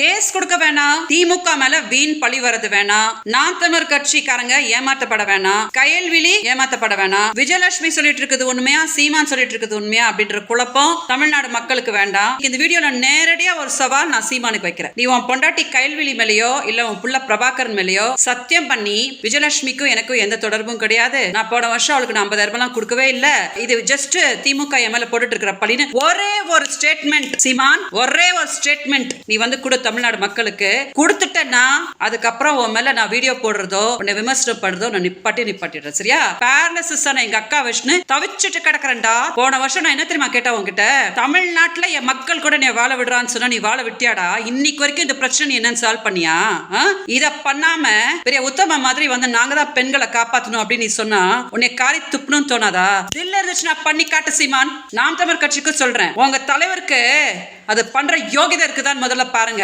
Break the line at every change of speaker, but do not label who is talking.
Case கொடுக்க வேணாம், திமுக மேல வீண் பழி வரது வேணாம், நாம் தமிழர் கட்சிக்காரங்க ஏமாற்றப்பட வேணாம், கயல்விழி ஏமாற்றப்பட வேணாம், விஜயலட்சுமி சொல்லிட்டு இருக்குது உண்மையா, சீமான் சொல்லிட்டு இருக்குது உண்மையா அப்படின்ற குழப்பம் தமிழ்நாடு மக்களுக்கு வேண்டாம். இந்த வீடியோல நேரடியா ஒரு சவால் நான் சீமானுக்கு வைக்கிறேன். நீ உன் பொண்டாட்டி கயல்விழி மேலேயோ இல்ல உன் புள்ள பிரபாகரன் மேலேயோ சத்தியம் பண்ணி விஜயலட்சுமிக்கும் எனக்கும் எந்த தொடர்பும் கிடையாது, நான் போன வருஷம் அவளுக்கு 50,000 எல்லாம் கொடுக்கவே இல்ல, இது ஜஸ்ட் திமுக மேல போட்டுட்டு இருக்கிற பழின்னு ஒரே ஒரு ஸ்டேட்மெண்ட் சீமான், ஒரே ஒரு ஸ்டேட்மெண்ட் நீ வந்து கொடு தமிழ்நாடு மக்களுக்கு கொடுத்துட்டேன்னா அதுக்கப்புறம் உன் மேல நான் வீடியோ போடுறதோ உன்னை விமர்சனம் பண்றதோ நான் நிப்பாட்டிடுறேன். சரியா? பேரலிசிஸ் எங்க அக்கா விஷ்ணு தவிச்சிட்டு கிடக்குறேன்டா. போன வருஷம் நான் என்ன தெரியுமா கேட்டா உங்ககிட்ட, தமிழ்நாட்டுல என் மக்கள் கூட நீ வாழ விடுறான்னு சொன்னா நீ வாழ விட்டியாடா? இன்னைக்கு வரைக்கும் இந்த பிரச்சனை என்னன்னு சால்வ் பண்ணியா? இத பண்ணாம பெரிய உத்தம மாதிரி வந்து நாங்க தான் பெண்களை காப்பாத்தணும் அப்படின்னு நீ சொன்னா உன்னை காரி துப்பணும்னு தோணாதா? தில்ல இருந்துச்சு நான் பண்ணி காட்டு சீமான். நாம் தமிழர் கட்சிக்கு சொல்றேன், உங்க தலைவருக்கு அது பண்ற யோகிதை இருக்குதான்னு முதல்ல பாருங்க.